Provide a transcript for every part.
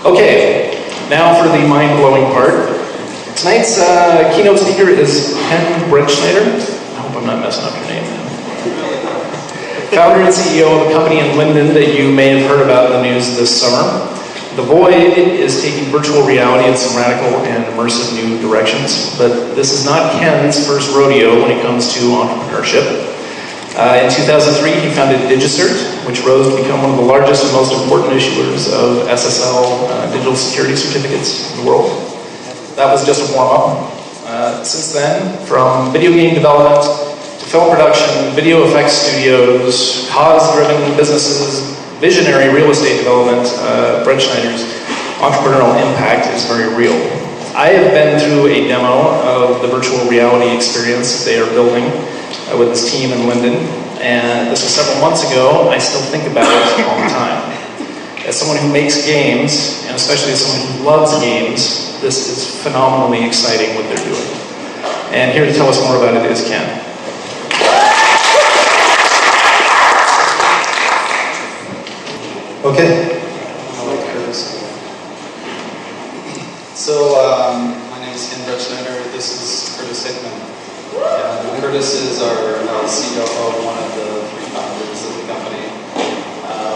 Okay, now for the mind-blowing part. Tonight's keynote speaker is Ken Bretschneider. I hope I'm not messing up your name, man. Founder and CEO of a company in Linden that you may have heard about in the news this summer. The Void is taking virtual reality in some radical and immersive new directions, but this is not Ken's first rodeo when it comes to entrepreneurship. In 2003, he founded DigiCert, which rose to become one of the largest and most important issuers of SSL digital security certificates in the world. That was just a warm-up. Since then, from video game development to film production, video effects studios, cause-driven businesses, visionary real estate development, Bretschneider's entrepreneurial impact is very real. I have been through a demo of the virtual reality experience they are building with his team in Linden, and this was several months ago. I still think about it all the time. As someone who makes games, and especially as someone who loves games, this is phenomenally exciting what they're doing. And here to tell us more about it is Ken. Okay. I like Curtis. So, my name is Ken Bretschneider. This is Curtis Hickman. And Curtis is our COO, one of the three founders of the company.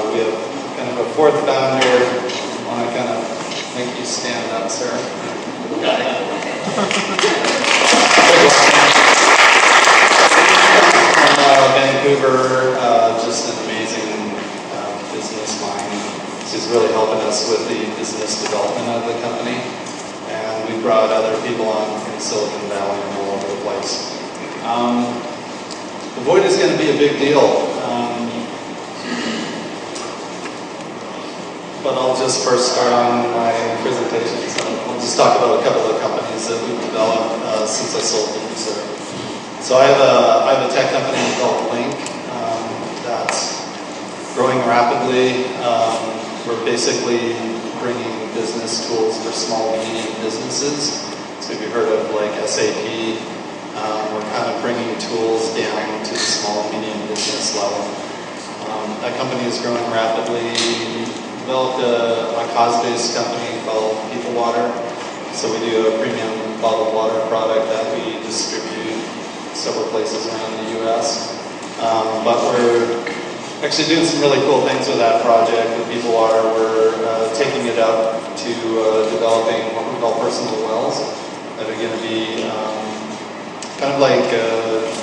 We have kind of a fourth founder. I want to kind of make you stand up, sir. From Vancouver, just an amazing business mind. She's really helping us with the business development of the company, and we brought other people on from Silicon Valley and all over the place. The Void is going to be a big deal, but I'll just first start on my presentation. So I'll just talk about a couple of companies that we've developed since I sold them. So I have a tech company called Link that's growing rapidly. We're basically bringing business tools for small and medium businesses. So if you've heard of like SAP, we're kind of bringing tools down to the small and medium business level. That company is growing rapidly. We developed a cause-based company called People Water. So we do a premium bottled water product that we distribute several places around the U.S. But we're actually doing some really cool things with that project with People Water. We're taking it up to developing what we call personal wells that are going to be kind of like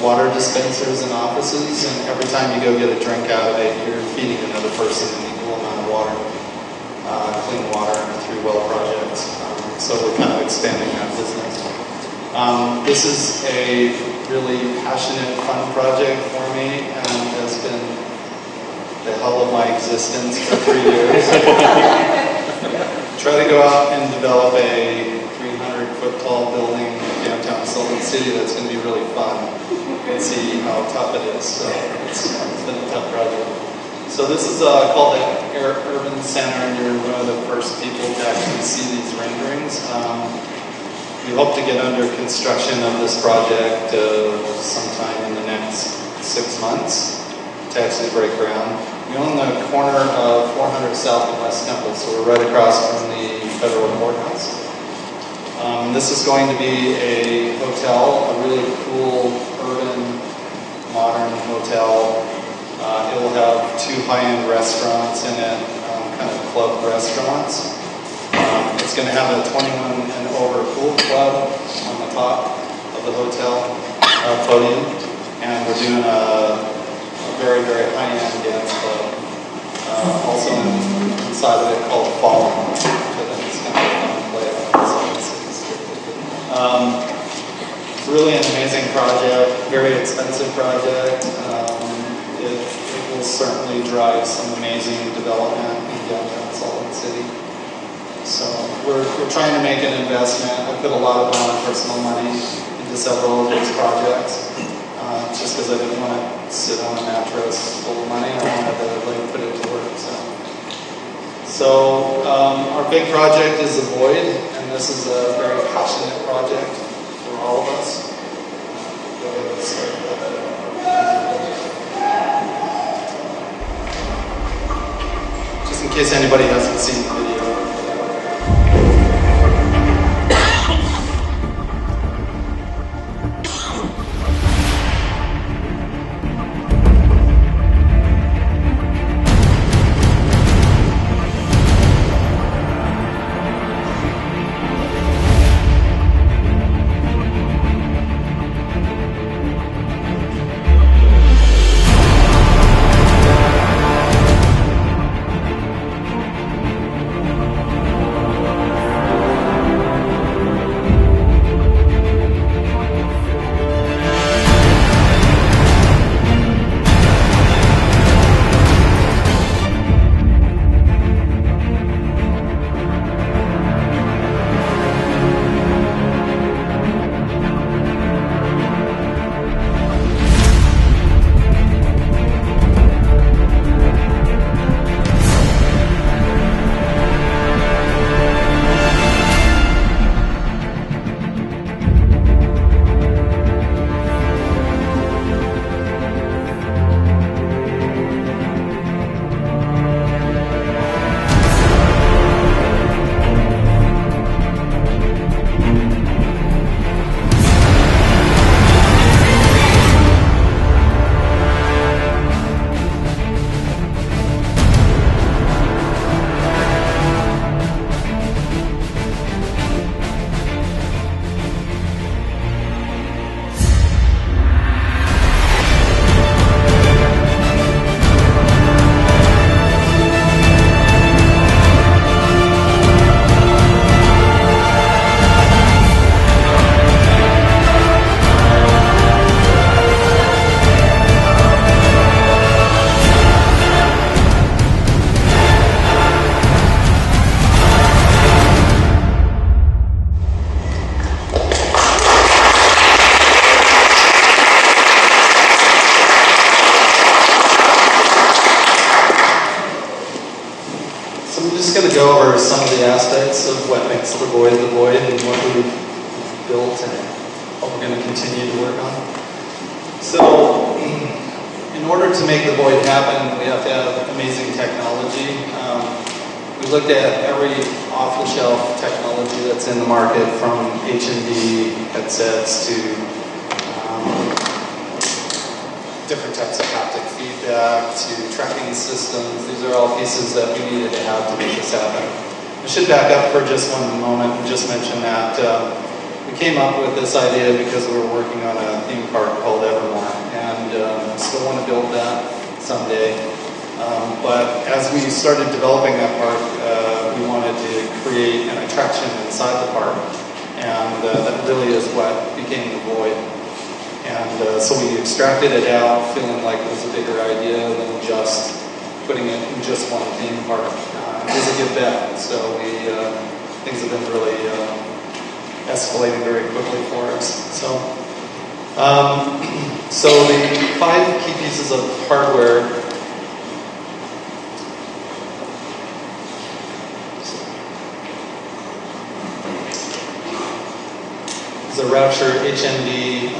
water dispensers in offices, and every time you go get a drink out of it, you're feeding another person an equal amount of water, clean water through well projects. So we're kind of expanding that business. This is a really passionate, fun project for me, and has been the hell of my existence for 3 years. Try to go out and develop a 300-foot tall building in downtown Salt Lake City that's going to be really fun and see how tough it is. So it's been a tough project. So this is called the Urban Center, and you're one of the first people to actually see these renderings. We hope to get under construction of this project sometime in the next 6 months to actually break ground. We own the corner of 400 South and West Temple, so we're right across from the federal courthouse. This is going to be a hotel, a really cool, urban, modern hotel. It will have 2 high-end restaurants in it, kind of club restaurants. It's going to have a 21 and over pool club on the top of the hotel podium, and we're doing a very, very high-end dance club. Also inside of it called Fallen, which I think is kind of fun to play outside the city strictly. It's really an amazing project, very expensive project. It will certainly drive some amazing development in downtown Salt Lake City. So we're trying to make an investment. I put a lot of my own personal money into several of these projects, just because I didn't want to sit on a mattress full of money. I wanted to put it to work. So our big project is The Void, and this is a very passionate project for all of us. Go ahead and start that. Just in case anybody hasn't seen the video. going to go over some of the aspects of what makes the Void and what we've built and what we're going to continue to work on. So, in order to make the Void happen, we have to have amazing technology. We looked at every off-the-shelf technology that's in the market, from H&D headsets to different types of haptic feedback to tracking systems. These are all pieces that we needed to have to make this happen. I should back up for just one moment and just mention that we came up with this idea because we were working on a theme park called Evermore, and still want to build that someday. But as we started developing that park, we wanted to create an attraction inside the park, and that really is what became the Void. And so we extracted it out, feeling like it was a bigger idea than just putting it in just one theme park. It was a good bet, so things have been really escalating very quickly for us. So the 5 key pieces of hardware. The Rapture HMD.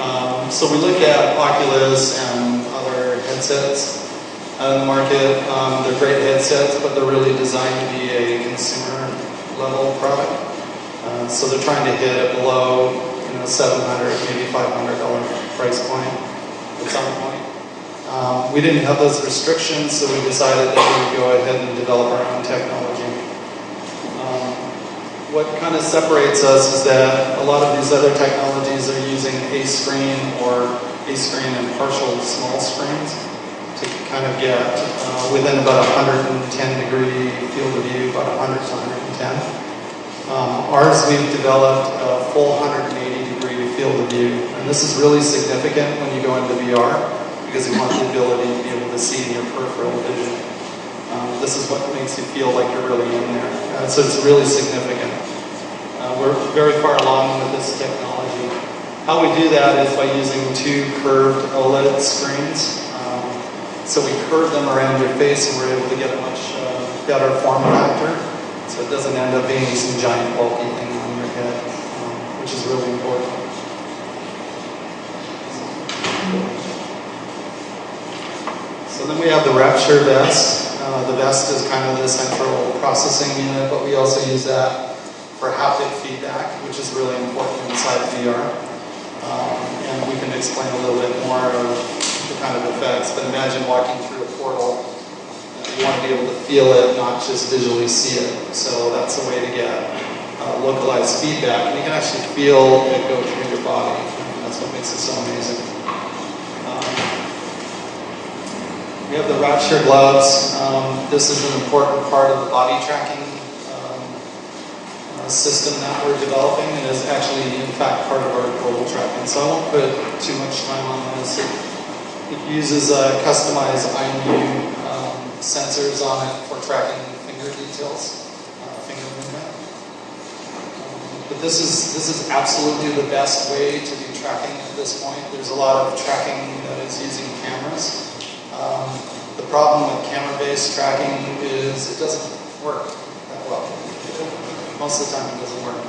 So we looked at Oculus and other headsets in the market. They're great headsets, but they're really designed to be a consumer level product. So they're trying to hit a below, $700, maybe $500 price point at some point. We didn't have those restrictions, so we decided that we would go ahead and develop our own technology. What kind of separates us is that a lot of these other technologies are using A-screen or A-screen and partial small screens to kind of get within about 110 degree field of view, about 100 to 110. Ours, we've developed a full 180 degree field of view, and this is really significant when you go into VR because you want the ability to be able to see in your peripheral vision. This is what makes you feel like you're really in there. So it's really significant. We're very far along with this technology. How we do that is by using 2 curved OLED screens. So we curve them around your face and we're able to get a much better form factor. So it doesn't end up being some giant bulky thing on your head, which is really important. So then we have the Rapture vest. The vest is kind of the central processing unit, but we also use that for haptic feedback, which is really important inside VR. And we can explain a little bit more of the kind of effects, but imagine walking through a portal. You want to be able to feel it, not just visually see it. So that's a way to get localized feedback. And you can actually feel it go through your body. That's what makes it so amazing. We have the Rapture gloves. This is an important part of the body tracking system that we're developing, and is actually, in fact, part of our global tracking. So I won't put too much time on this. It uses customized IMU sensors on it for tracking finger details, finger movement. But this is absolutely the best way to do tracking at this point. There's a lot of tracking that is using cameras. The problem with camera-based tracking is it doesn't work that well. Most of the time it doesn't work.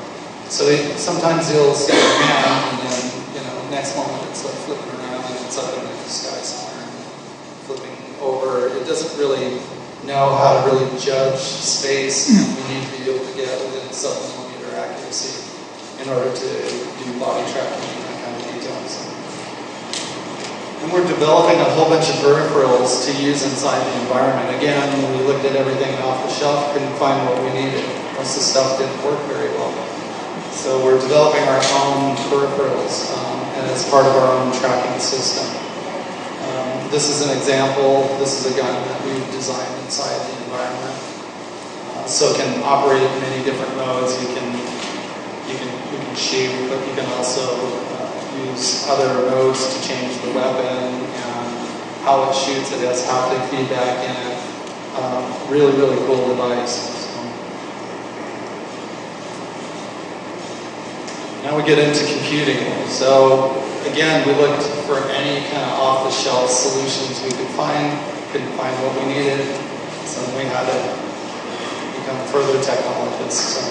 So sometimes you'll see your hand, and then next moment it's like flipping around and it's up in the sky somewhere, and flipping over. It doesn't really know how to really judge space, and we need to be able to get within sub-millimeter accuracy in order to do body tracking and that kind of details. And we're developing a whole bunch of peripherals to use inside the environment. Again, when we looked at everything off the shelf, couldn't find what we needed. Most of the stuff didn't work very well. So we're developing our own peripherals, and it's part of our own tracking system. This is an example. This is a gun that we've designed inside the environment. So it can operate in many different modes. You can shoot, but you can also use other modes to change the weapon and how it shoots. It has haptic feedback in it. Really, really cool device. Now we get into computing. So again, we looked for any kind of off-the-shelf solutions we could find. Couldn't find what we needed. So we become further technologists. So,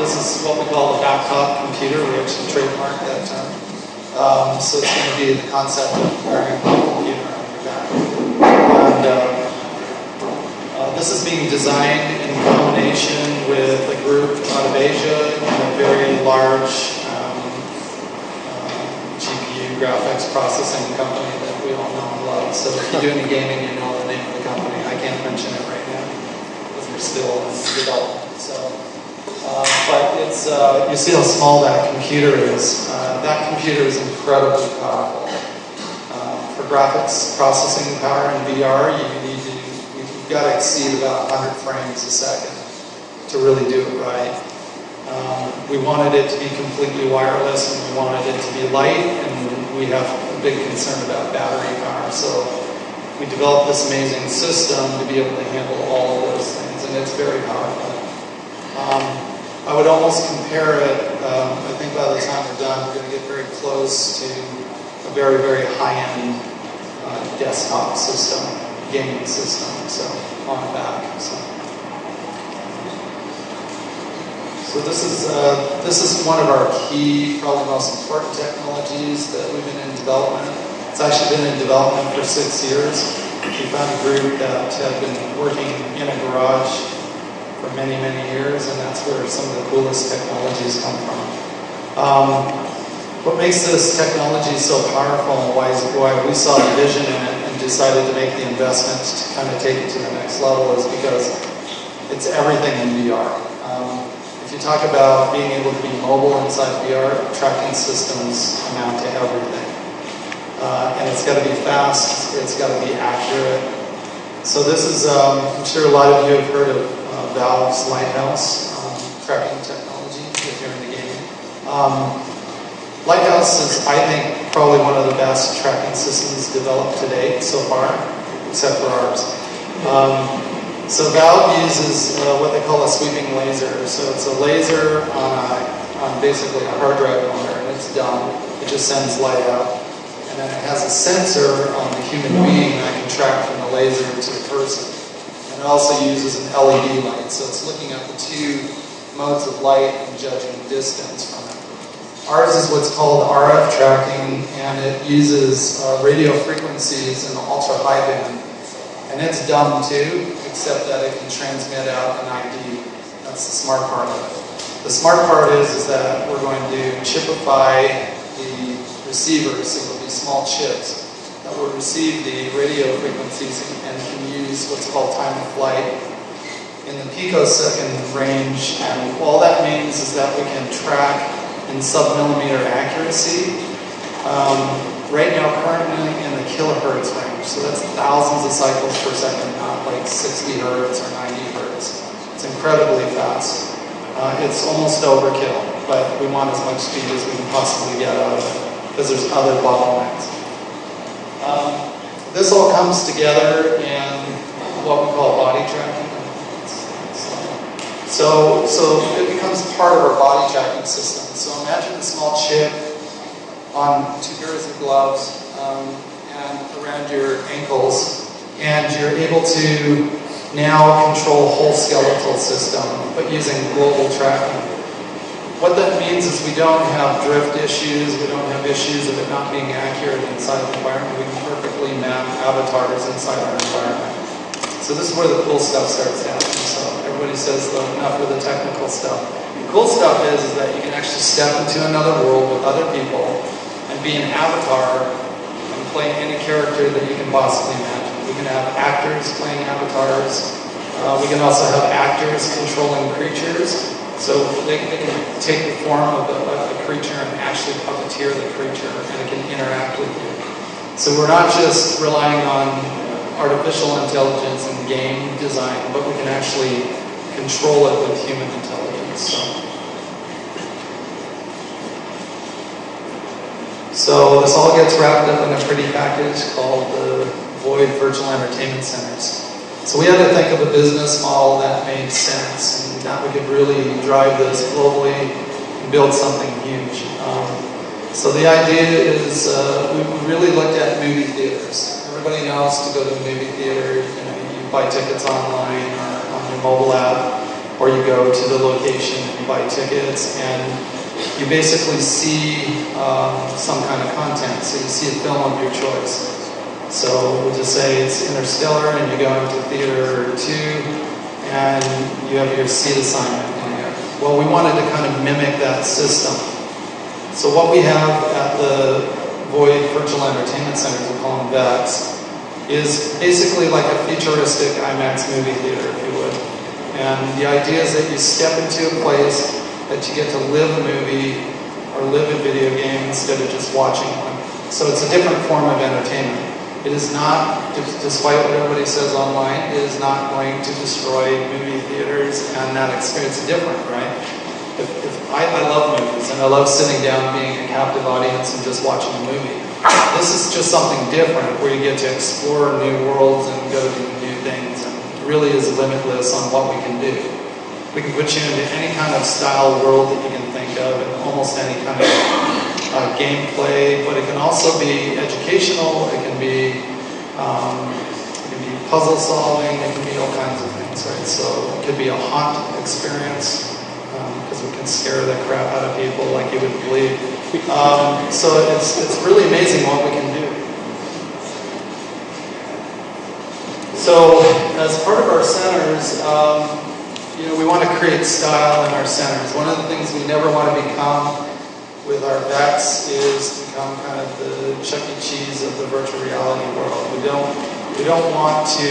this is what we call the backtop computer. We actually trademarked that term. So it's going to be the concept of wearing a computer on your back. And this is being designed in combination with a group out of Asia and a very large GPU graphics processing company that we all know and love. So if you do any gaming, you know the name of the company. I can't mention it right now because we're still in development. So, but it's you see how small that computer is. That computer is incredibly powerful. For graphics processing power in VR, you've got to exceed about 100 frames a second to really do it right. We wanted it to be completely wireless, and we wanted it to be light, and we have a big concern about battery power. So we developed this amazing system to be able to handle all of those things, and it's very powerful. I would almost compare it, I think by the time we're done, we're going to get very close to a very, very high-end desktop system, gaming system, so on the back. So this is one of our key, probably most important technologies that we've been in development. It's actually been in development for 6 years. We found a group that had been working in a garage for many, many years, and that's where some of the coolest technologies come from. What makes this technology so powerful and why we saw the vision in it and decided to make the investment to kind of take it to the next level is because it's everything in VR. If you talk about being able to be mobile inside VR, tracking systems amount to everything. And it's got to be fast, it's got to be accurate. So this is, I'm sure a lot of you have heard of Valve's Lighthouse tracking technology, if you're into gaming. Lighthouse is, I think, probably one of the best tracking systems developed to date so far, except for ours. So Valve uses what they call a sweeping laser. So it's a laser on basically a hard drive motor, and it's dumb. It just sends light out. And then it has a sensor on the human being that can track from the laser to the person. And it also uses an LED light. So it's looking at the two modes of light and judging distance from it. Ours is what's called RF tracking, and it uses radio frequencies in the ultra-high band. And it's dumb too, except that it can transmit out an ID. That's the smart part of it. The smart part is that we're going to chipify the receivers, so there'll be small chips that will receive the radio frequencies and can use what's called time of flight in the picosecond range. And all that means is that we can track in sub-millimeter accuracy. Right now, currently in the kilohertz range, so that's thousands of cycles per second, not like 60 hertz or 90 hertz. It's incredibly fast. It's almost overkill, but we want as much speed as we can possibly get out of it, because there's other bottlenecks. This all comes together in what we call body tracking. So it becomes part of our body tracking system. So imagine a small chip on 2 pairs of gloves and around your ankles, and you're able to now control whole skeletal system, but using global tracking. What that means is we don't have drift issues, we don't have issues of it not being accurate inside the environment. We can perfectly map avatars inside our environment. So this is where the cool stuff starts happening. So everybody says enough with the technical stuff. The cool stuff is that you can actually step into another world with other people and be an avatar and play any character that you can possibly imagine. We can have actors playing avatars. We can also have actors controlling creatures. So they can take the form of a creature and actually puppeteer the creature, and it can interact with you. So we're not just relying on artificial intelligence and game design, but we can actually control it with human intelligence. So this all gets wrapped up in a pretty package called the Void Virtual Entertainment Centers. So we had to think of a business model that made sense and that we could really drive this globally and build something huge. So the idea is we really looked at movie theaters. Everybody knows to go to a movie theater, you buy tickets online or on your your mobile app, or you go to the location and you buy tickets, and you basically see some kind of content. So you see a film of your choice. So we'll just say it's Interstellar, and you go into theater 2, and you have your seat assignment in there. Well, we wanted to kind of mimic that system. So what we have at the Void Virtual Entertainment Centers, we call them VEX, is basically like a futuristic IMAX movie theater, if you would. And the idea is that you step into a place that you get to live a movie or live a video game instead of just watching one. So it's a different form of entertainment. It is not, despite what everybody says online, it is not going to destroy movie theaters and that experience. It's different, right? I love movies, and I love sitting down, being a captive audience, and just watching a movie. This is just something different, where you get to explore new worlds and go do new things, and it really is limitless on what we can do. We can put you into any kind of style world that you can think of, and almost any kind of gameplay, but it can also be educational, it can be puzzle solving, it can be all kinds of things, right? So it could be a haunt experience, because we can scare the crap out of people like you wouldn't believe. So it's really amazing what we can do. So as part of our centers, we want to create style in our centers. One of the things we never want to become with our VEX is become kind of the Chuck E. Cheese of the virtual reality world. We don't want to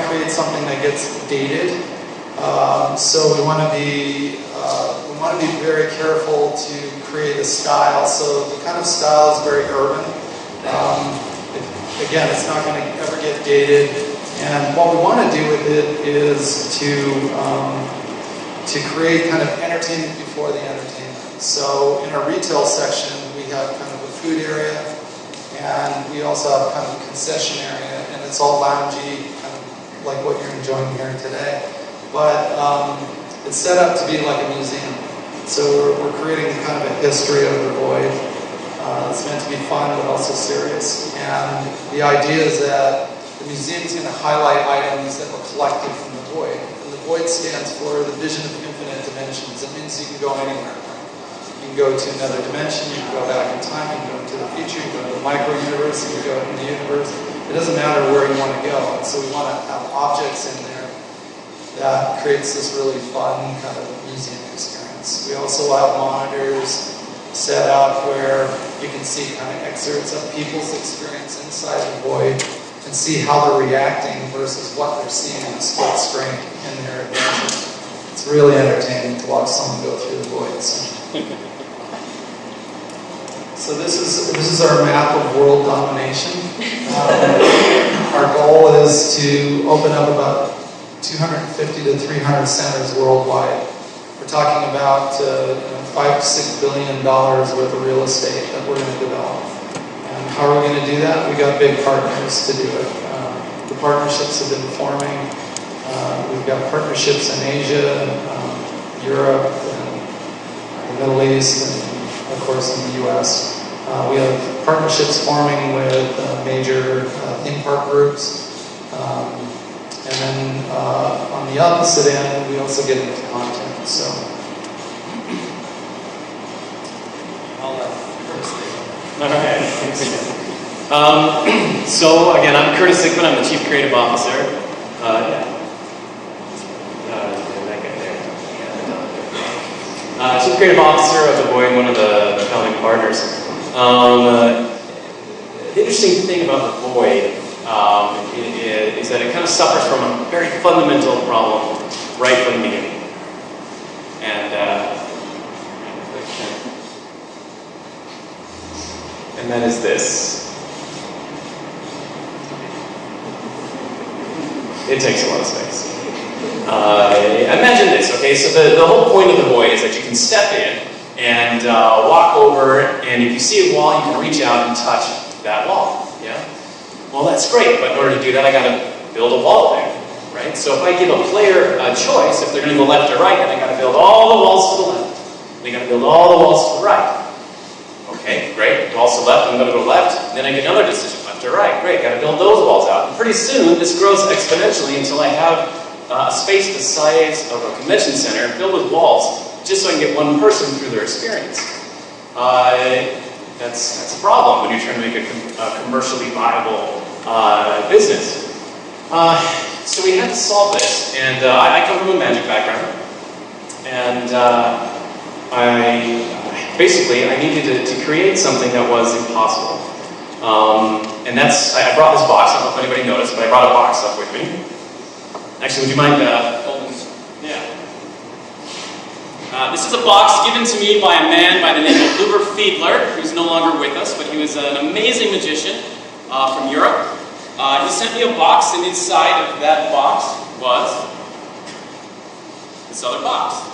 create something that gets dated. So we want to be very careful to create a style. So the kind of style is very urban. Again, it's not going to ever get dated. And what we want to do with it is to create kind of entertainment before the entertainment. So in our retail section, we have kind of a food area, and we also have kind of a concession area, and it's all loungy, kind of like what you're enjoying here today. But it's set up to be like a museum. So we're creating kind of a history of the Void. It's meant to be fun, but also serious. And the idea is that the museum is going to highlight items that were collected from the Void. And the Void stands for the vision of infinite dimensions. It means you can go anywhere. You can go to another dimension, you can go back in time, you can go into the future, you can go to the micro-universe, you can go into the universe. It doesn't matter where you want to go. And so we want to have objects in there that creates this really fun kind of museum experience. We also have monitors set up where you can see kind of excerpts of people's experience inside the Void and see how they're reacting versus what they're seeing on a split screen in their adventure. It's really entertaining to watch someone go through the Void. So this is our map of world domination. Our goal is to open up about 250 to 300 centers worldwide. We're talking about $5 to $6 billion worth of real estate that we're going to develop. And how are we going to do that? We got big partners to do it. The partnerships have been forming. We've got partnerships in Asia, Europe, and the Middle East, and of course in the U.S. We have partnerships forming with major theme park groups. And then on the opposite end, we also get into content. So I'll let Curtis take it. All right. So again, I'm Curtis Sickman. I'm the Chief Creative Officer. That guy there. Chief Creative Officer of the Void, one of the founding partners. The interesting thing about the Void is that it kind of suffers from a very fundamental problem right from the beginning. And that is this. It takes a lot of space. Imagine this, okay? So the whole point of the Void is that you can step in and walk over, and if you see a wall, you can reach out and touch that wall, yeah? Well, that's great, but in order to do that, I gotta build a wall there, right? So if I give a player a choice, if they're gonna go left or right, then I gotta build all the walls to the left. They gotta build all the walls to the right. Okay, great, walls to the left, I'm gonna go left, and then I get another decision, left or right. Great, gotta build those walls out. Pretty soon, this grows exponentially until I have a space the size of a convention center filled with walls, just so I can get one person through their experience. That's a problem when you're trying to make a commercially viable business. So we had to solve this, and I come from a magic background, and I needed to create something that was impossible. And I brought this box. I don't know if anybody noticed, but I brought a box up with me. Actually, would you mind holding this? Yeah. This is a box given to me by a man by the name of Luber Fiedler, who's no longer with us, but he was an amazing magician from Europe. He sent me a box, and inside of that box was this other box.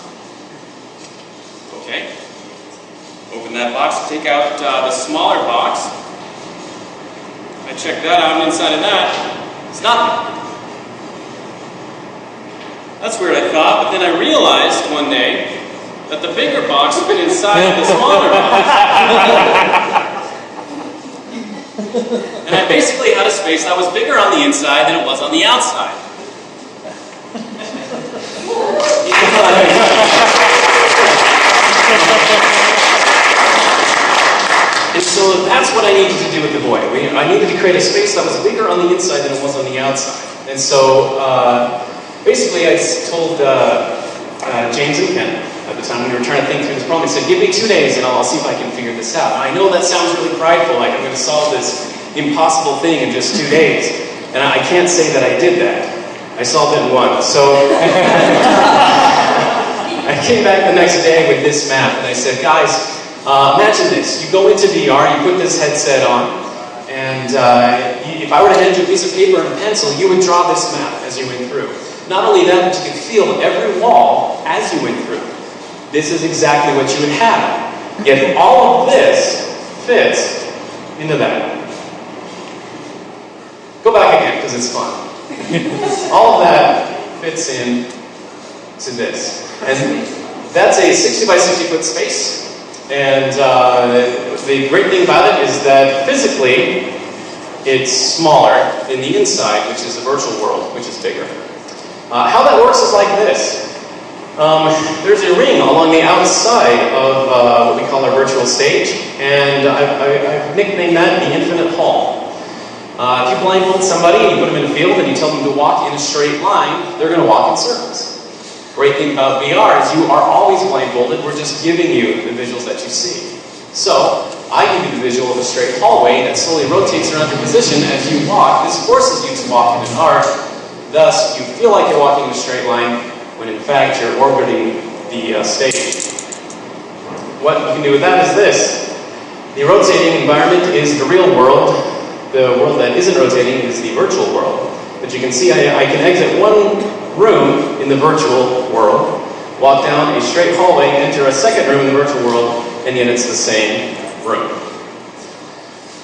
Okay. Open that box, take out the smaller box. I check that out, and inside of that, it's nothing. That's weird, I thought, but then I realized one day that the bigger box fit inside of the smaller box. And I basically had a space that was bigger on the inside than it was on the outside. And so that's what I needed to do with the boy. I needed to create a space that was bigger on the inside than it was on the outside. And so basically I told James and Ken at the time when we were trying to think through this problem, I said, give me 2 days and I'll see if I can figure this out. Now, I know that sounds really prideful, like I'm going to solve this impossible thing in just 2 days. And I can't say that I did that. I solved it in 1. So I came back the next day with this map and I said, guys, imagine this. You go into VR, you put this headset on, and if I were to hand you a piece of paper and a pencil, you would draw this map as you went through. Not only that, but you could feel every wall as you went through. This is exactly what you would have. Yet all of this fits into that. Go back again, because it's fun. All of that fits in to this. And that's a 60 by 60 foot space. And the great thing about it is that physically, it's smaller than the inside, which is the virtual world, which is bigger. How that works is like this. There's a ring along the outside of what we call our virtual stage, and I've nicknamed that the Infinite Hall. If you blindfold somebody and you put them in a field and you tell them to walk in a straight line, they're going to walk in circles. Great thing about VR is you are always blindfolded. We're just giving you the visuals that you see. So, I give you the visual of a straight hallway that slowly rotates around your position as you walk. This forces you to walk in an arc. Thus, you feel like you're walking in a straight line when in fact you're orbiting the stage. What you can do with that is this. The rotating environment is the real world. The world that isn't rotating is the virtual world. But you can see I can exit one room in the virtual world, walk down a straight hallway, enter a second room in the virtual world, and yet it's the same room.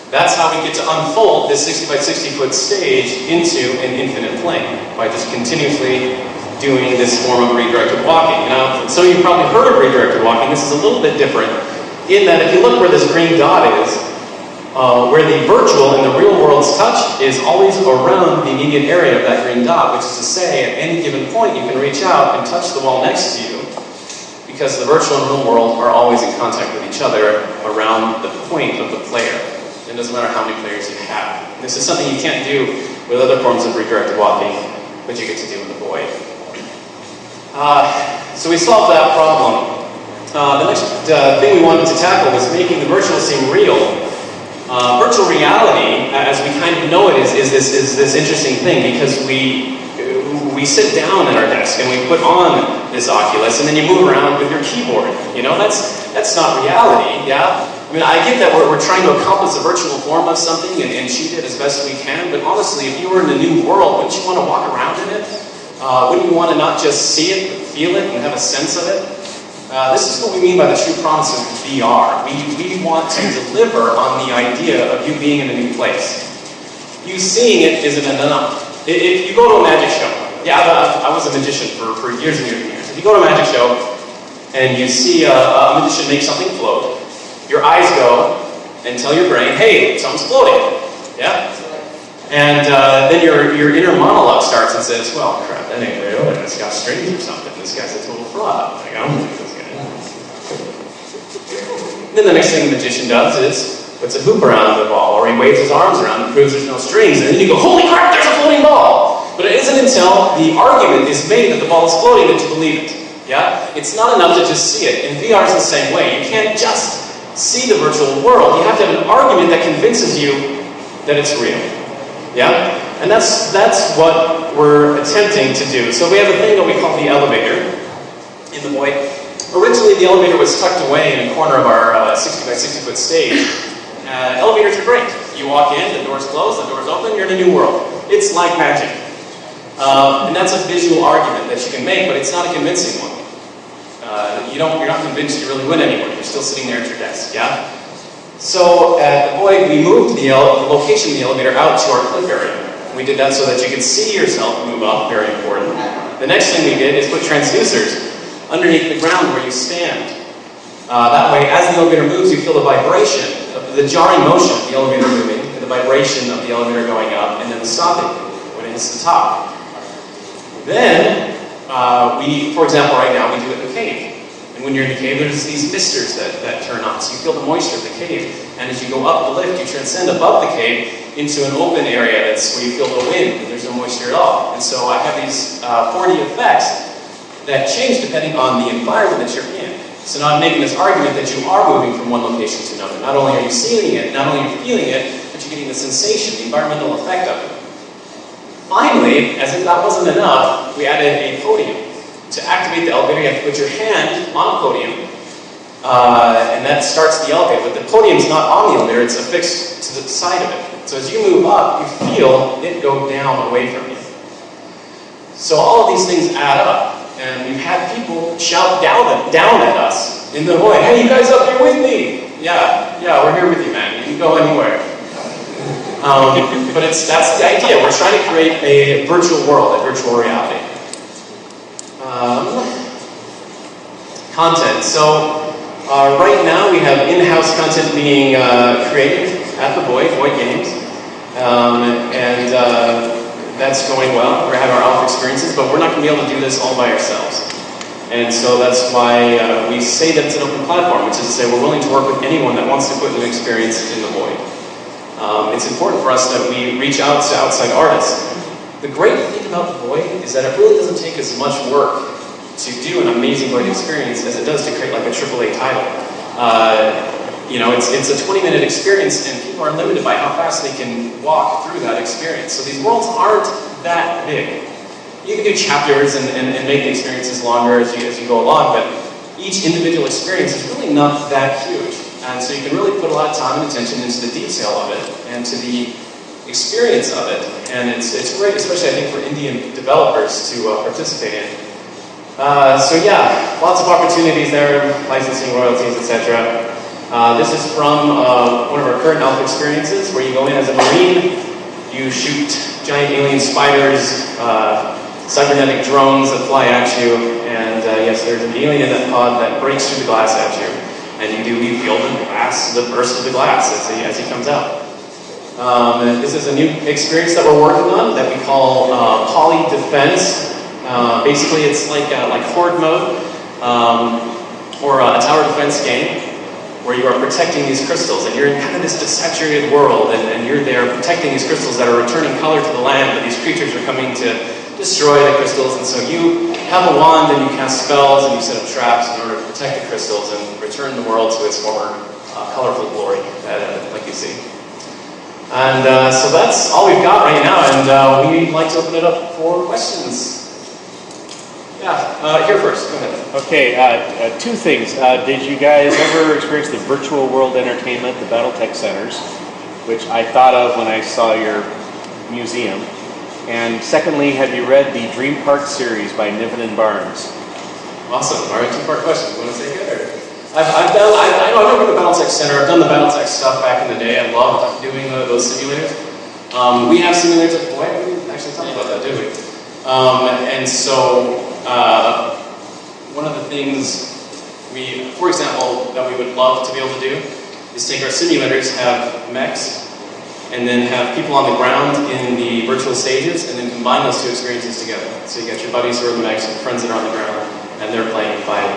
That's how we get to unfold this 60 by 60 foot stage into an infinite plane, by just continuously doing this form of redirected walking. Now, some of you probably heard of redirected walking. This is a little bit different in that if you look where this green dot is, where the virtual and the real worlds touch is always around the immediate area of that green dot, which is to say, at any given point, you can reach out and touch the wall next to you, because the virtual and real world are always in contact with each other around the point of the player. It doesn't matter how many players you have. This is something you can't do with other forms of redirected walking, but you get to do with the void. So we solved that problem. The next thing we wanted to tackle was making the virtual seem real. Virtual reality, as we kind of know it, is this interesting thing, because we sit down at our desk and we put on this Oculus and then you move around with your keyboard. You know, that's not reality, yeah? I mean, I get that we're trying to accomplish a virtual form of something and shoot it as best we can, but honestly, if you were in a new world, wouldn't you want to walk around in it? Wouldn't you want to not just see it, but feel it and have a sense of it? This is what we mean by the true promise of VR. We want to deliver on the idea of you being in a new place. You seeing it isn't enough. If you go to a magic show, yeah, I was a magician for years and years and years. If you go to a magic show and you see a magician make something float, your eyes go and tell your brain, hey, something's floating. Yeah? And then your inner monologue starts and says, well, crap, that ain't real, and it's got strings or something. This guy's a total fraud. Like, I don't believe this guy. Then the next thing the magician does is puts a hoop around the ball, or he waves his arms around and proves there's no strings, and then you go, holy crap, there's a floating ball! But it isn't until the argument is made that the ball is floating that you believe it. Yeah? It's not enough to just see it. And VR is the same way. You can't just see the virtual world. You have to have an argument that convinces you that it's real. Yeah? And that's what we're attempting to do. So we have a thing that we call the elevator in the void. Originally, the elevator was tucked away in a corner of our 60 by 60 foot stage. Elevators are great. You walk in, the doors close, the doors open, you're in a new world. It's like magic. And that's a visual argument that you can make, but it's not a convincing one. You're not convinced you really win anymore. You're still sitting there at your desk, yeah? So at the Void, we moved the location of the elevator out to our cliff area. We did that so that you could see yourself move up, very important. The next thing we did is put transducers underneath the ground where you stand. That way, as the elevator moves, you feel the vibration, the jarring motion of the elevator moving, and the vibration of the elevator going up, and then the stopping when it hits the top. Then, for example, right now, we do it in the cave. And when you're in the cave, there's these misters that turn on, so you feel the moisture of the cave. And as you go up the lift, you transcend above the cave into an open area that's where you feel the wind, and there's no moisture at all. And so I have these 4D effects that change depending on the environment that you're in. So now I'm making this argument that you are moving from one location to another. Not only are you seeing it, not only are you feeling it, but you're getting the sensation, the environmental effect of it. Finally, as if that wasn't enough, we added a podium. To activate the elevator, you have to put your hand on a podium, and that starts the elevator. But the podium's not on the elevator, it's affixed to the side of it. So as you move up, you feel it go down away from you. So all of these things add up. And we've had people shout down at us in the void, hey, you guys up here with me? Yeah, we're here with you, man. You can go anywhere. But that's the idea. We're trying to create a virtual world, a virtual reality. Content. So right now we have in-house content being created at the Void Games. That's going well. We're having our alpha experiences, but we're not going to be able to do this all by ourselves. And so that's why we say that it's an open platform, which is to say we're willing to work with anyone that wants to put an experience in the Void. It's important for us that we reach out to outside artists. The great thing about the Void is that it really doesn't take as much work to do an amazing Void experience as it does to create like a AAA title. It's a 20-minute experience, and people are limited by how fast they can walk through that experience. So these worlds aren't that big. You can do chapters and make the experiences longer as you go along, but each individual experience is really not that huge. And so you can really put a lot of time and attention into the detail of it and to the experience of it. And it's great, especially I think for indie developers to participate in. Lots of opportunities there, licensing, royalties, etc. This is from one of our current alpha experiences, where you go in as a Marine, you shoot giant alien spiders, cybernetic drones that fly at you, and yes, there's an alien in that pod that breaks through the glass at you, and you feel the burst of the glass as he comes out. This is a new experience that we're working on that we call Poly Defense. Basically, it's like Horde mode, or a tower defense game, where you are protecting these crystals, and you're in kind of this desaturated world, and you're there protecting these crystals that are returning color to the land, but these creatures are coming to destroy the crystals, and so you have a wand, and you cast spells, and you set up traps in order to protect the crystals and return the world to its former colorful glory, like you see. And so that's all we've got right now, and we'd like to open it up for questions. Yeah, here first. Go ahead. Okay, two things. Did you guys ever experience the virtual world entertainment, the Battletech centers, which I thought of when I saw your museum? And secondly, have you read the Dream Park series by Niven and Barnes? Awesome. All right, two-part question. You want to say good? I've never been to the Battletech Center. I've done the Battletech stuff back in the day. I loved doing those simulators. We have simulators at the Void. We didn't actually talk about that, did we? And so one of the things for example, that we would love to be able to do is take our simulators, have mechs, and then have people on the ground in the virtual stages, and then combine those two experiences together. So you got your buddies who are in the mix, your friends that are on the ground, and they're playing and fighting.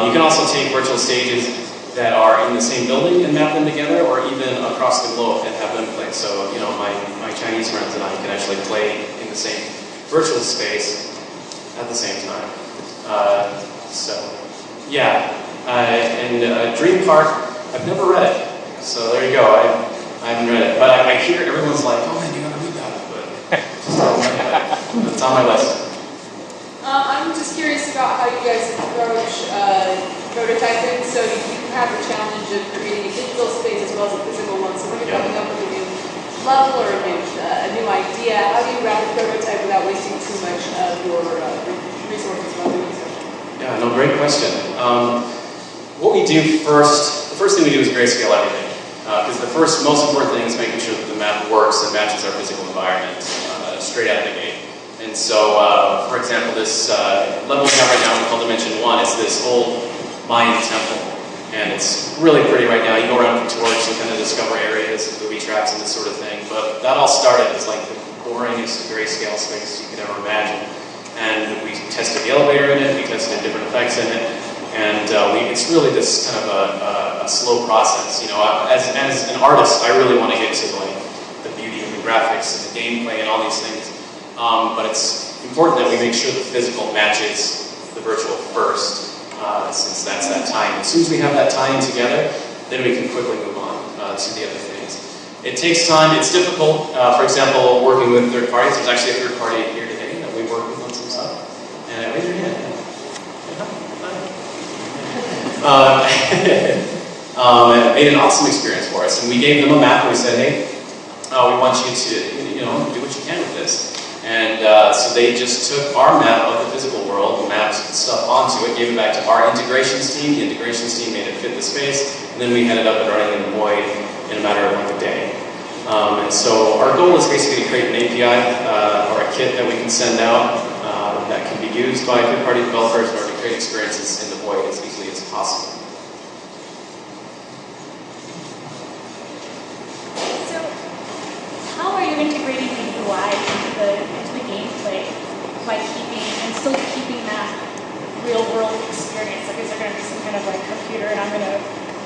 You can also take virtual stages that are in the same building and map them together, or even across the globe and have them play. So, you know, my Chinese friends and I can actually play in the same virtual space at the same time. Dream Park, I've never read it. So there you go, I haven't read it. But I hear everyone's like, oh man, you gotta read that. But it's on my list. I'm just curious about how you guys approach prototyping. So you have the challenge of creating a digital space as well as a physical one. So when you're coming up with a new level or a new idea, how do you wrap a prototype without wasting too much of your resources while doing so? Yeah, no, great question. What we do first, the first thing we do is grayscale everything. Because the first, most important thing is making sure that the map works and matches our physical environment straight out of the gate. And so, for example, this level we have right now, we call Dimension 1, is this old Mayan temple. And it's really pretty right now. You go around with a torch and kind of discover areas and booby traps and this sort of thing. But that all started as like the boringest grayscale space you could ever imagine. And we tested the elevator in it, we tested different effects in it. And it's really this kind of a slow process. You know, as an artist, I really want to get to like the beauty of the graphics and the gameplay and all these things. But it's important that we make sure the physical matches the virtual first, since that's that tie-in. As soon as we have that tie-in together, then we can quickly move on to the other things. It takes time, it's difficult. For example, working with third parties. There's actually a third party here today that we work with on some stuff. And raise your hand. It made an awesome experience for us. And we gave them a map and we said, hey, we want you to, you know, do what you can with this. And so they just took our map of the physical world, mapped stuff onto it, gave it back to our integrations team. The integrations team made it fit the space, and then we had it up and running in the void in a matter of like a day. And so our goal is basically to create an API or a kit that we can send out that can be used by third-party developers in order to create experiences in the void as easily as possible. So, how are you integrating the UI into the gameplay by still keeping that real-world experience? Like, is there going to be some kind of like computer, and I'm going to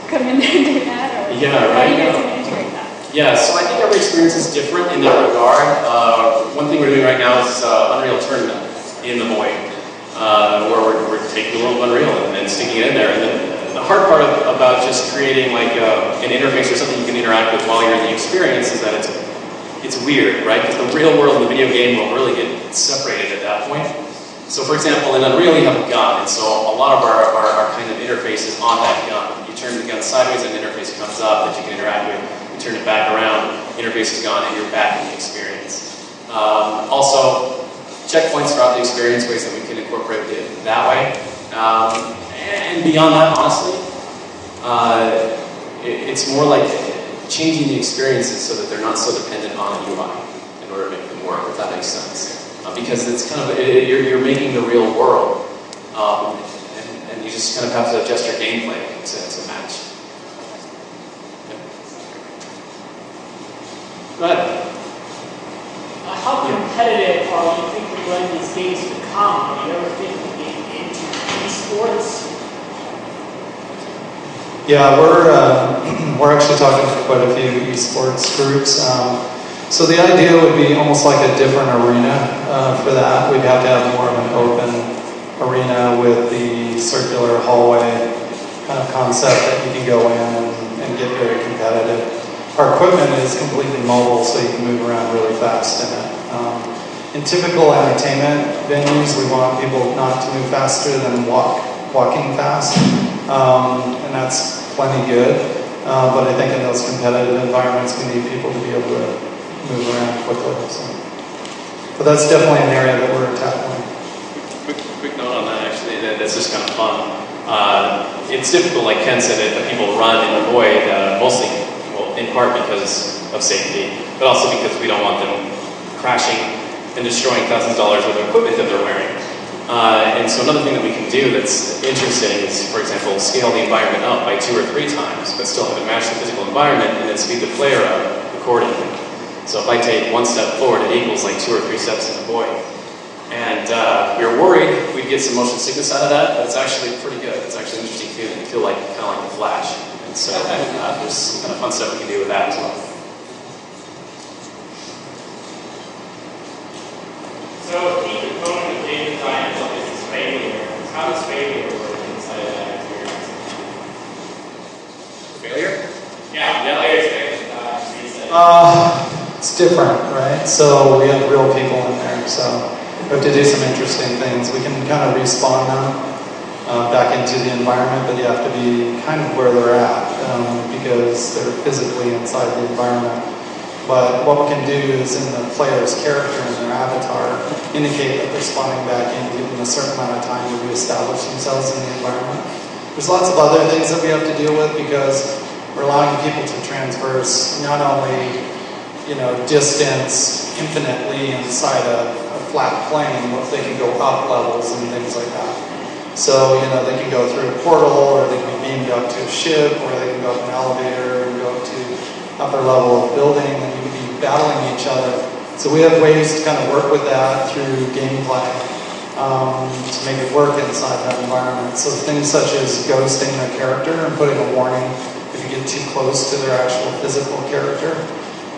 come in there and do that, or yeah, how are right. you guys going to integrate that? Yeah, so I think every experience is different in that regard. One thing we're doing right now is Unreal Tournament in the void, where we're taking a little Unreal and sticking it in there. And the hard part about just creating like an interface or something you can interact with while you're in the experience is that it's weird, right? Because the real world and the video game will really get separated at that point. So for example, in Unreal you have a gun, and so a lot of our kind of interface is on that gun. You turn the gun sideways and an interface comes up that you can interact with. You turn it back around, interface is gone, and you're back in the experience. Also, checkpoints throughout the experience, ways that we can incorporate it that way. And beyond that, honestly, it's more like changing the experiences so that they're not so dependent on a UI in order to make them work, if that makes sense. Because it's kind of, you're making the real world, and you just kind of have to adjust your gameplay to match. Yeah. Go ahead. How competitive are you think we're letting these games become? Are you ever thinking of getting into esports? Yeah, we're actually talking to quite a few esports groups. So the idea would be almost like a different arena for that. We'd have to have more of an open arena with the circular hallway kind of concept that you can go in and get very competitive. Our equipment is completely mobile, so you can move around really fast in it. In typical entertainment venues, we want people not to move faster than walking fast, and that's plenty good. But I think in those competitive environments, we need people to be able to move around quickly. So. But that's definitely an area that we're tackling. Quick note on that, actually, that's just kind of fun. It's difficult, like Ken said, that people run in the void, mostly, well, in part because of safety, but also because we don't want them crashing and destroying thousands of dollars worth of equipment that they're wearing. And so another thing that we can do that's interesting is, for example, scale the environment up by 2 or 3 times, but still have it match the physical environment and then speed the player up accordingly. So if I take one step forward, it equals like 2 or 3 steps in the void. And we were worried we'd get some motion sickness out of that, but it's actually pretty good. It's actually an interesting feeling. You feel like kind of like the Flash. And so there's some kind of fun stuff we can do with that as well. So a key component of data design is failure. How does failure work inside of that experience? Failure? Yeah, failure is It's different, right? So we have real people in there, so we have to do some interesting things. We can kind of respawn them back into the environment, but you have to be kind of where they're at because they're physically inside the environment. But what we can do is in the player's character and their avatar indicate that they're spawning back in, give them a certain amount of time to reestablish themselves in the environment. There's lots of other things that we have to deal with because we're allowing people to transverse not only distance infinitely inside a flat plane, but they can go up levels and things like that. So, they can go through a portal, or they can be beamed up to a ship, or they can go up an elevator and go up to upper level of building, and you can be battling each other. So we have ways to kind of work with that through gameplay to make it work inside that environment. So things such as ghosting their character and putting a warning if you get too close to their actual physical character,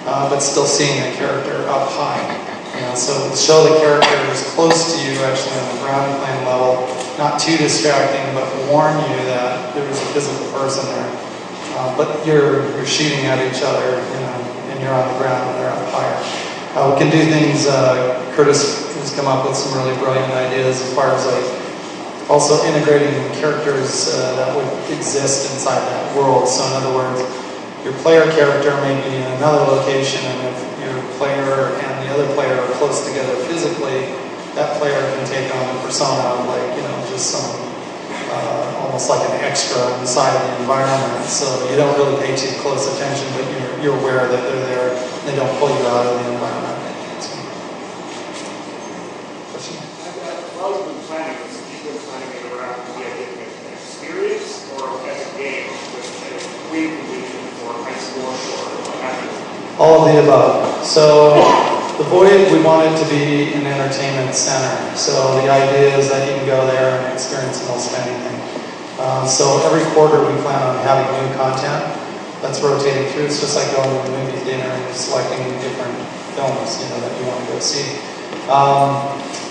but still seeing the character up high. So show the character is close to you, actually on the ground plane level, not too distracting, but warn you that there's a physical person there. But you're shooting at each other, and you're on the ground and they're up higher. We can do things. Curtis has come up with some really brilliant ideas as far as also integrating characters that would exist inside that world. So in other words, your player character may be in another location, and if your player and the other player are close together physically, that player can take on the persona of just some almost like an extra inside the environment. So you don't really pay too close attention, but you're aware that they're there. They don't pull you out of the environment. Question? While we've been planning this, you've been planning it around the idea of an experience or as a game with a win condition for high score or having. All of the above. So the Void, we want it to be an entertainment center. So the idea is that you can go there and experience almost anything. So every quarter we plan on having new content that's rotating through. It's just like going to a movie theater and selecting different films that you want to go see.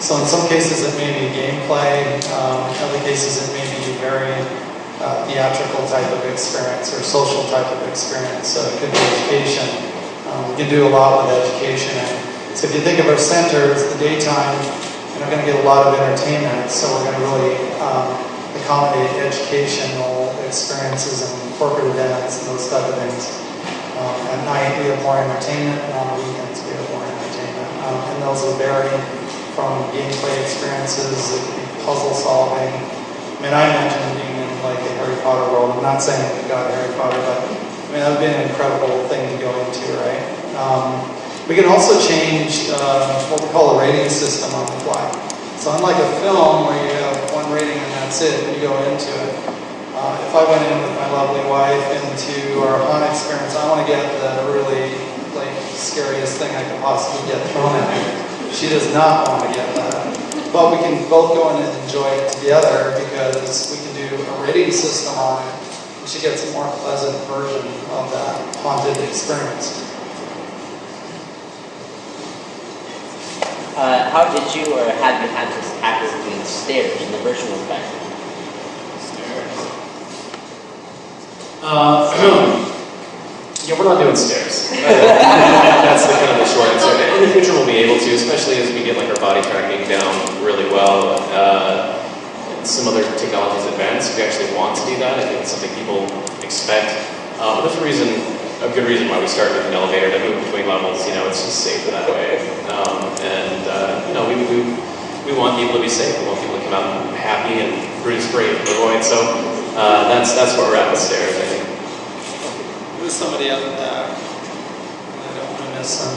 So in some cases it may be gameplay. In other cases it may be very theatrical type of experience or social type of experience. So it could be education. We can do a lot with education. So if you think of our centers, the daytime, you're not going to get a lot of entertainment, so we're going to really accommodate educational experiences and corporate events and those type of things. At night, we have more entertainment, and on the weekends, we have more entertainment. And those will vary from gameplay experiences, it could be puzzle solving. I mean, I imagine being in like a Harry Potter world. I'm not saying that we got Harry Potter, but that would be an incredible thing to go into, right? We can also change what we call a rating system on the fly. So unlike a film where you have one rating and that's it, when you go into it, if I went in with my lovely wife into our haunt experience, I want to get the really scariest thing I could possibly get thrown at me. She does not want to get that. But we can both go in and enjoy it together because we can do a rating system on it. And she gets a more pleasant version of that haunted experience. How did you or have you had to tackle the stairs in the virtual environment? Yeah, we're not doing stairs. That's the kind of the short answer. In the future, we'll be able to, especially as we get our body tracking down really well. Some other technologies advance. We actually want to do that. I think it's something people expect. But there's a good reason why we start with an elevator to move between levels. It's just safer that way. We want people to be safe. We want people to come out happy and bruise-free from the void. So that's where we're at with stairs, I think. There's somebody out the back. I don't want to miss them.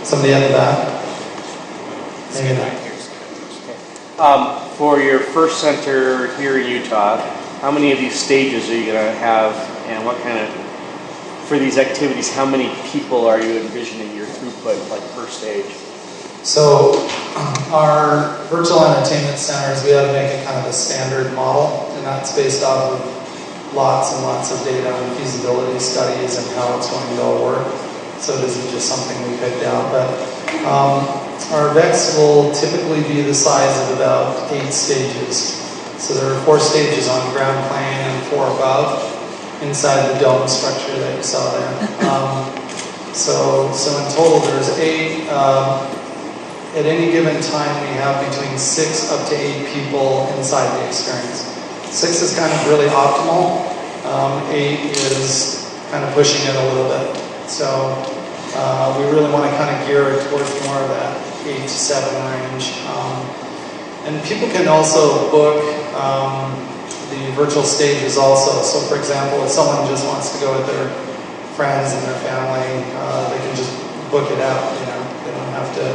Somebody out the back. Maybe not. For your first center here in Utah, how many of these stages are you going to have, and what kind of for these activities, how many people are you envisioning your throughput, like per stage? So our virtual entertainment centers, we had to make it kind of a standard model, and that's based off of lots and lots of data and feasibility studies and how it's going to all work. So it isn't just something we picked out. But our VEX will typically be the size of about 8 stages. So there are 4 stages on ground plane and 4 above inside the dome structure that you saw there. So in total there's 8. At any given time we have between 6 up to 8 people inside the experience. 6 is kind of really optimal. 8 is kind of pushing it a little bit. So we really want to kind of gear it towards more of that 8 to 7 range. And people can also book the virtual stages also. So for example, if someone just wants to go with their friends and their family, they can just book it out, you know. They don't have to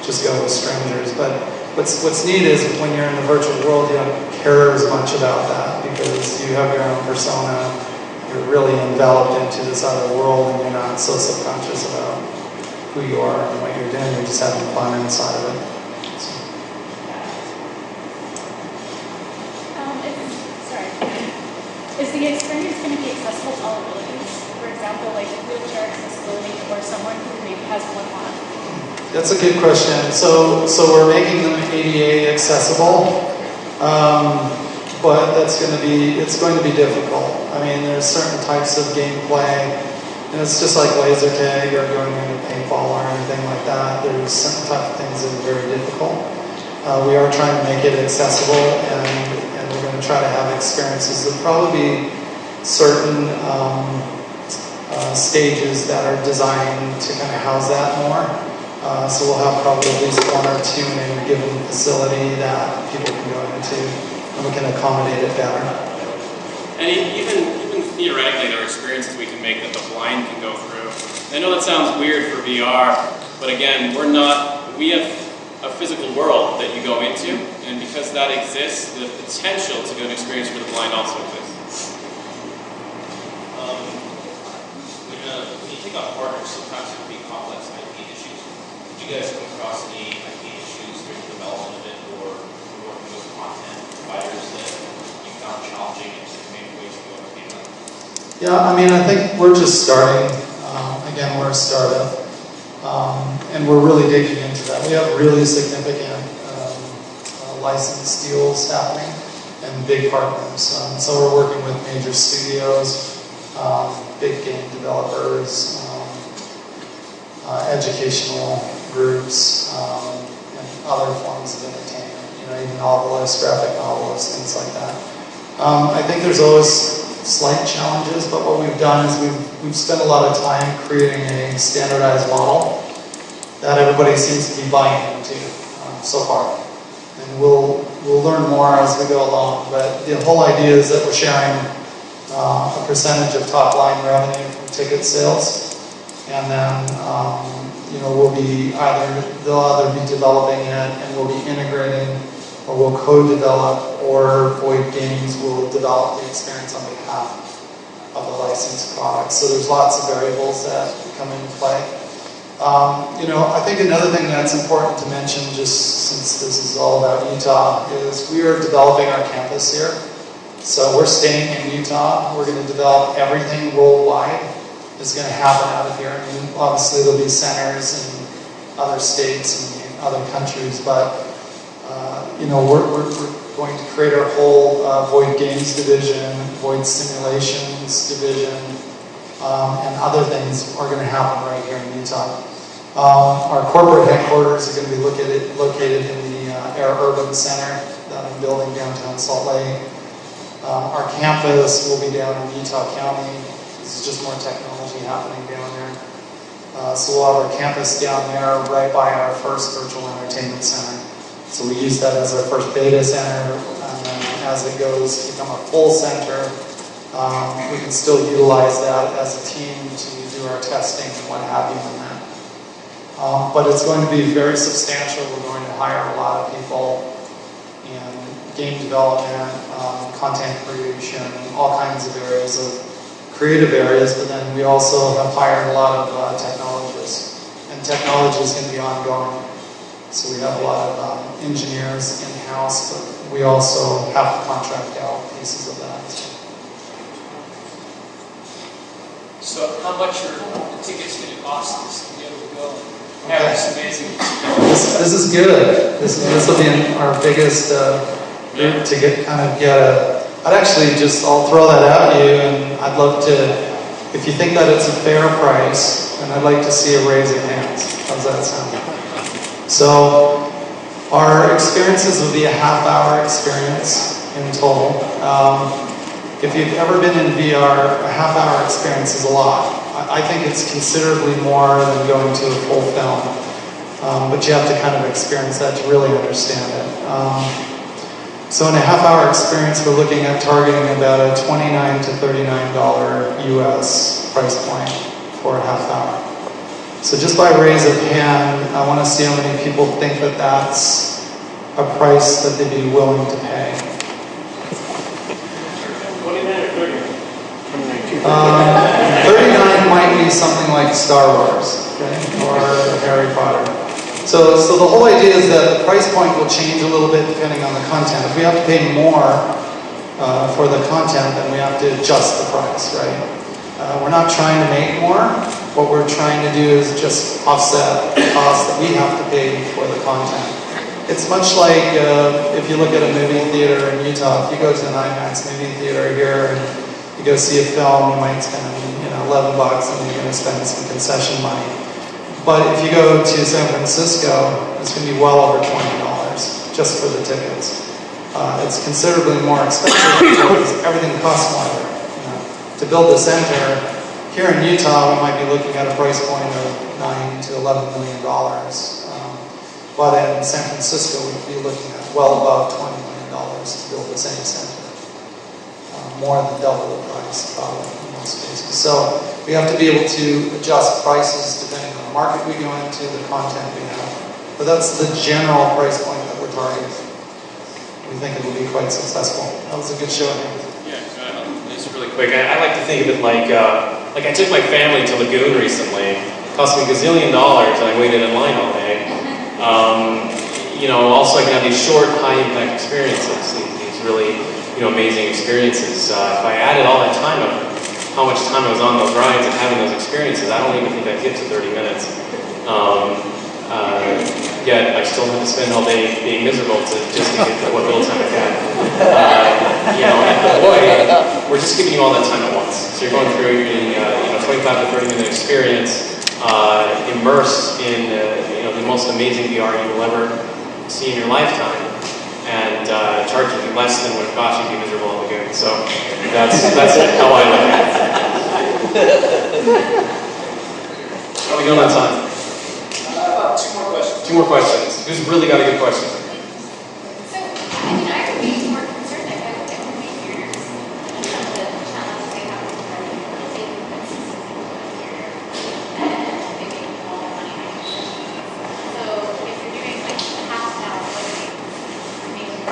just go with strangers. But what's neat is when you're in the virtual world, you don't care as much about that because you have your own persona. You're really enveloped into this other world, and you're not so subconscious about who you are and what you're doing. You're just having fun inside of it. So. Is the experience going to be accessible to all abilities? For example, like wheelchair accessibility or someone who maybe has one arm? That's a good question. So we're making them ADA accessible, but it's going to be difficult. I mean, there's certain types of gameplay, and it's just like laser tag or going into paintball or anything like that. There's certain type of things that are very difficult. We are trying to make it accessible, and we're going to try to have experiences. There'll probably be certain stages that are designed to kind of house that more. So we'll have probably at least 1 or 2 in a given facility that people can go into, and we can accommodate it better. And even theoretically, there are experiences we can make that the blind can go through. I know that sounds weird for VR, but again, we have a physical world that you go into, and because that exists, the potential to do an experience for the blind also exists. When you take on partners, sometimes it can be complex IP issues. Do you guys come across any IP issues during the development of it, or working with content providers that you found challenging and just maybe ways to overcome them? Yeah, I mean, I think we're just starting. Again, we're a startup, and we're really digging into that. We have really significant license deals happening and big partners. So we're working with major studios, big game developers, educational groups, and other forms of entertainment. You know, even novelists, graphic novelists, things like that. I think there's always slight challenges, but what we've done is we've spent a lot of time creating a standardized model that everybody seems to be buying into so far. And we'll learn more as we go along, but the whole idea is that we're sharing a percentage of top line revenue from ticket sales, and then they'll either be developing it and we'll be integrating, or we'll co-develop, or Void Games will develop the experience on behalf of the licensed product. So there's lots of variables that come into play. I think another thing that's important to mention, just since this is all about Utah, is we are developing our campus here. So we're staying in Utah. We're going to develop everything worldwide. It's going to happen out of here. I mean, obviously there'll be centers in other states and in other countries, but we're going to create our whole Void Games division, Void Simulations division, and other things are going to happen right here in Utah. Our corporate headquarters are going to be located in the Air Urban Center that I'm building downtown Salt Lake. Our campus will be down in Utah County. This is just more technology happening down there. So we'll have our campus down there right by our first virtual entertainment center. So we use that as our first beta center, and then as it goes to become a full center, we can still utilize that as a team to do our testing and what have you on that. But it's going to be very substantial. We're going to hire a lot of people in game development, content creation, all kinds of areas of creative areas, but then we also have hired a lot of technologists, and technology is going to be ongoing. So we have a lot of engineers in-house, but we also have to contract out pieces of that. So how much are the tickets going to cost us to be able to go and have this amazing? This is good. This will be our biggest group to get a. I'd actually I'll throw that at you, and I'd love to, if you think that it's a fair price, then I'd like to see a raise of hands. How's that sound? So our experiences will be a half-hour experience in total. If you've ever been in VR, a half-hour experience is a lot. I think it's considerably more than going to a full film, but you have to kind of experience that to really understand it. So in a half-hour experience, we're looking at targeting about a $29 to $39 US price point for a half hour. So just by raise of hand, I want to see how many people think that that's a price that they'd be willing to pay. 29 or 30? 39 might be something like Star Wars, okay, or Harry Potter. So the whole idea is that the price point will change a little bit depending on the content. If we have to pay more for the content, then we have to adjust the price, right? We're not trying to make more. What we're trying to do is just offset the cost that we have to pay for the content. It's much like if you look at a movie theater in Utah. If you go to an IMAX movie theater here and you go see a film, you might spend $11 and you're going to spend some concession money. But if you go to San Francisco, it's going to be well over $20 just for the tickets. It's considerably more expensive because everything costs more there. To build the center, here in Utah, we might be looking at a price point of $9 to $11 million. But in San Francisco, we'd be looking at well above $20 million to build the same center. More than double the price, probably, in most cases. So we have to be able to adjust prices depending on the market we go into, the content we have. But that's the general price point that we're targeting. We think it will be quite successful. That was a good show. Yeah, just really quick. I like to think of it like I took my family to Lagoon recently. It cost me $1 gazillion, and I waited in line all day. Also I can have these short, high-impact experiences. These really, amazing experiences. If I added all that time of how much time I was on those rides and having those experiences, I don't even think I'd get to 30 minutes. Yet I still have to spend all day being miserable just to get to what little time I had. And boy, we're just giving you all that time at once. So you're going through a 25 to 30 minute experience, immersed in the most amazing VR you will ever see in your lifetime, and charging you less than what it costs you to be miserable on the Lagoon. So that's how I look at it. How are we going on time? About two more questions. Two more questions. Who's really got a good question? So, I would be more concerned that I look at movie theaters and some of the challenges they have with saving consistency here and making all the money on concessions. So, if you're doing like half an hour waiting,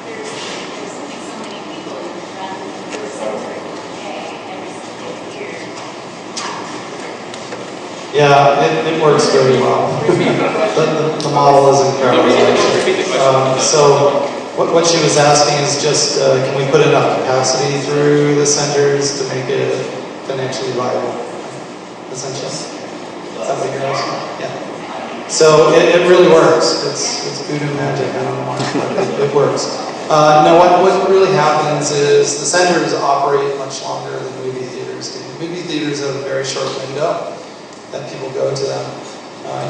there's only so many people you can run through a center every day, every single year. Yeah, it works very well. the model is incredible. So what she was asking is just, can we put enough capacity through the centers to make it financially viable, essentially? Is that what you're asking? Yeah. So it really works. It's voodoo magic, I don't know why, but it works. No, what really happens is the centers operate much longer than movie theaters do. Movie theaters have a very short window that people go to them.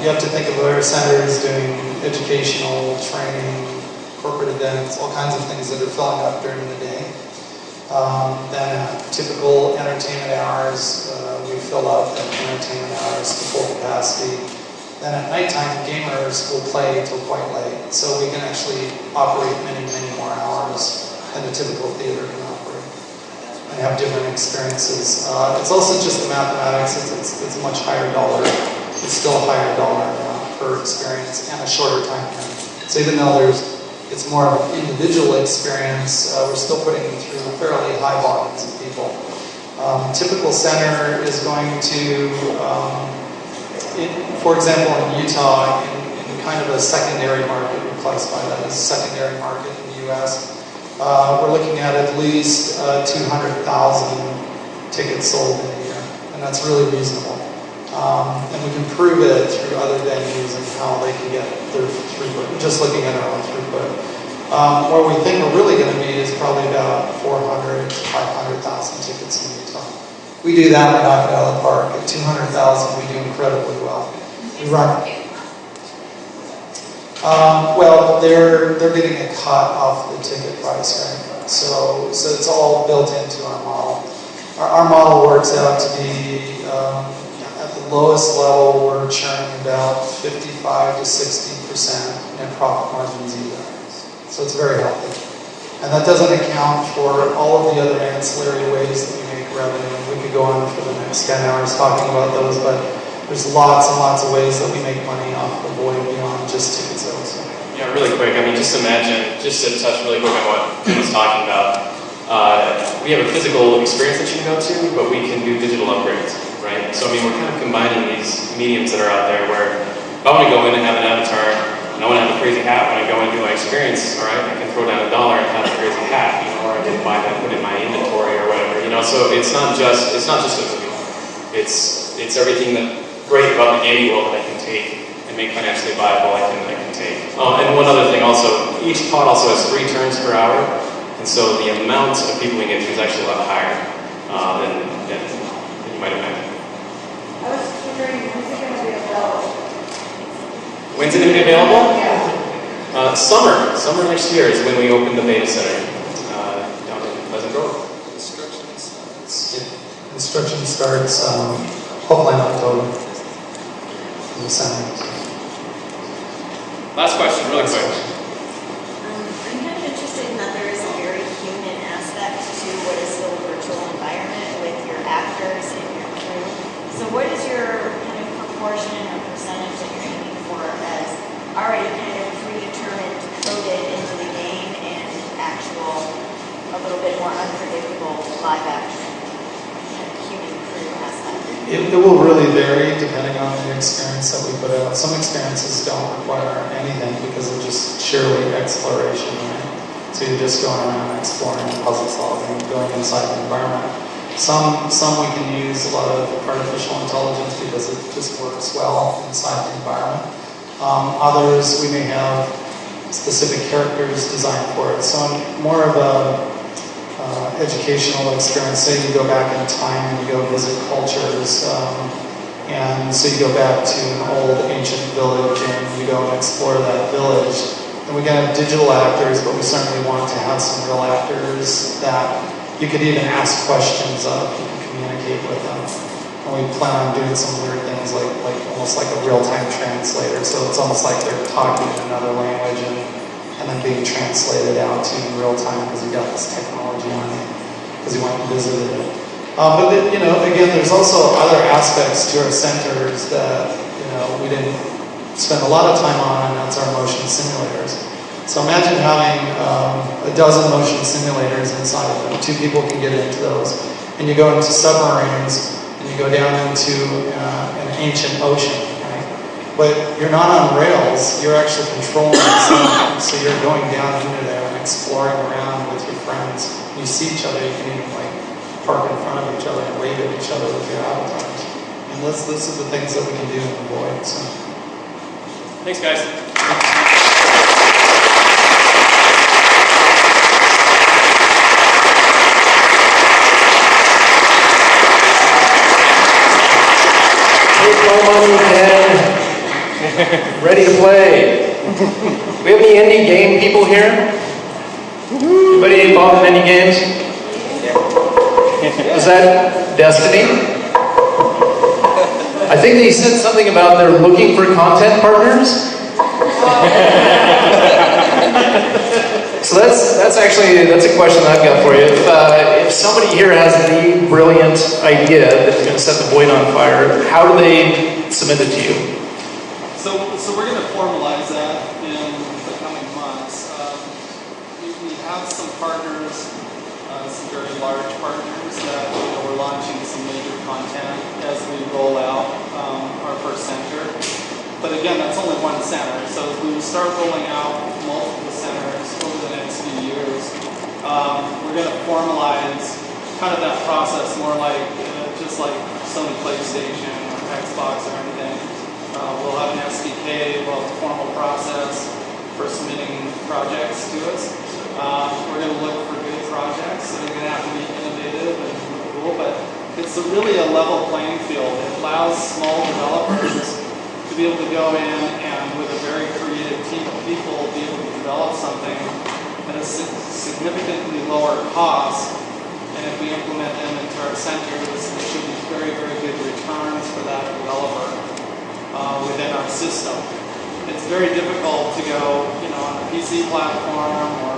You have to think of our centers doing educational, training, corporate events, all kinds of things that are filling up during the day. Then at typical entertainment hours, we fill up at entertainment hours to full capacity. Then at nighttime, gamers will play till quite late. So we can actually operate many, many more hours than a typical theater can operate. And have different experiences. It's also just the mathematics. It's a much higher dollar. It's still a higher dollar per experience and a shorter time frame. So even though it's more of an individual experience, we're still putting them through fairly high volumes of people. Typical center is going to, for example, in Utah, in kind of a secondary market, we classify that as a secondary market in the U.S., we're looking at least 200,000 tickets sold in a year, and that's really reasonable. And we can prove it through other venues and how they can get their throughput, just looking at our own throughput. Where we think we're really going to be is probably about 400 to 500,000 tickets in Utah. We do that, we knock it out of the park. At 200,000, we do incredibly well. We run. Well, they're getting a cut off the ticket price, right? So it's all built into our model. Our model works out to be at the lowest level, we're churning about 55 to 60% net profit margins either. So it's very healthy. And that doesn't account for all of the other ancillary ways that we make revenue. We could go on for the next 10 hours talking about those, but there's lots and lots of ways that we make money off the void beyond just ticket sales. Yeah, really quick. I mean, just imagine, just to touch really quick on what Tim was talking about. We have a physical experience that you can go to, but we can do digital upgrades, right? So, I mean, we're kind of combining these mediums that are out there where if I want to go in and have an avatar, and I want to have a crazy hat when I go and do my experience, all right, I can throw down $1 and have a crazy hat, or I can buy that, put it in my inventory or whatever, so it's not just a movie. It's everything that great about the gaming world that I can take and make financially viable I can take. And one other thing also, each pod also has 3 turns per hour, and so the amount of people we get to is actually a lot higher than you might imagine. I was wondering, when's it going to be available? When's it going to be available? Summer next year is when we open the beta center down in Pleasant Grove. Instruction starts hopefully in October. Last question, really quick. I'm kind of interested in that there is a very human aspect to what is still a virtual environment with your actors and your crew. So what is your kind of proportion or percentage that you're aiming for as already kind of predetermined, coded into the game and actual, a little bit more unpredictable live action kind of human crew aspect? It will really vary depending on the experience that we put out. Some experiences don't require anything because of just sheerly exploration, right? So you're just going around exploring, puzzle solving, going inside the environment. Some we can use a lot of artificial intelligence because it just works well inside the environment. Others we may have specific characters designed for it. So more of a educational experience. Say you go back in time and you go visit cultures, and so you go back to an old ancient village and you go and explore that village. And we can have digital actors, but we certainly want to have some real actors that you could even ask questions of, you can communicate with them. And we plan on doing some weird things like almost like a real-time translator. So it's almost like they're talking in another language and then being translated out to in real time because we got this technology on it, because you went and visited it. But again, there's also other aspects to our centers that we didn't spend a lot of time on, and that's our motion simulators. So imagine having a dozen motion simulators inside of them. 2 people can get into those, and you go into submarines and you go down into an ancient ocean. But you're not on rails, you're actually controlling something. So you're going down into there and exploring around with your friends. You see each other, you can even park in front of each other and wave at each other with your avatars. And those are the things that we can do in the void. So. Thanks, guys. Take my money, Ken. Ready to play. We have any indie game people here? Anybody involved in any games? Is that Destiny? I think they said something about they're looking for content partners. So that's a question I've got for you. If somebody here has the brilliant idea that's going to set the void on fire, how do they submit it to you? So we're going to formalize that in the coming months. We have some partners some very large partners that we're launching some major content as we roll out our first center. But again, that's only one center. So as we start rolling out multiple centers over the next few years, we're going to formalize kind of that process more like just like Sony PlayStation or Xbox or anything. We'll have an SDK, we'll have a formal process for submitting projects to us. We're going to look for good projects, so they're going to have to be innovative and cool, but it's really a level playing field. It allows small developers to be able to go in and with a very creative team of people be able to develop something at a significantly lower cost. And if we implement them into our centers, there should be very, very good returns for that developer within our system. It's very difficult to go, on a PC platform or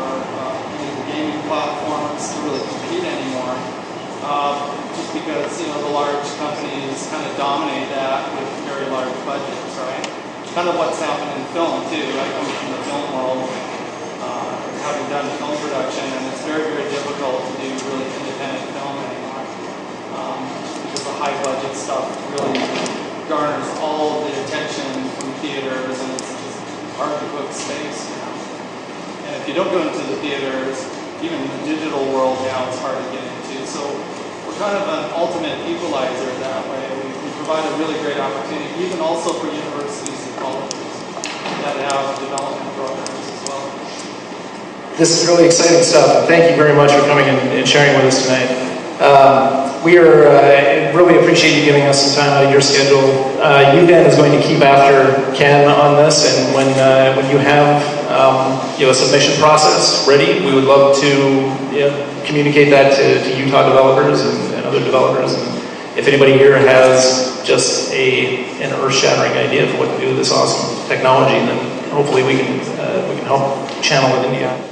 the gaming platforms to really compete anymore, just because the large companies kind of dominate that with very large budgets, right? It's kind of what's happened in film too. I come from the film world, having done film production, and it's very, very difficult to do really independent film anymore, because the high budget stuff really garners all of the attention from theaters, and it's just hard to book space. And if you don't go into the theaters, even the digital world now, it's hard to get into. So we're kind of an ultimate equalizer that way. We provide a really great opportunity, even also for universities and colleges that have development programs as well. This is really exciting stuff. Thank you very much for coming and sharing with us tonight. We really appreciate you giving us some time out of your schedule. UDEN is going to keep after Ken on this, and when you have a submission process ready, we would love to communicate that to Utah developers and other developers. And if anybody here has just an earth-shattering idea for what to do with this awesome technology, then hopefully we can help channel it into you.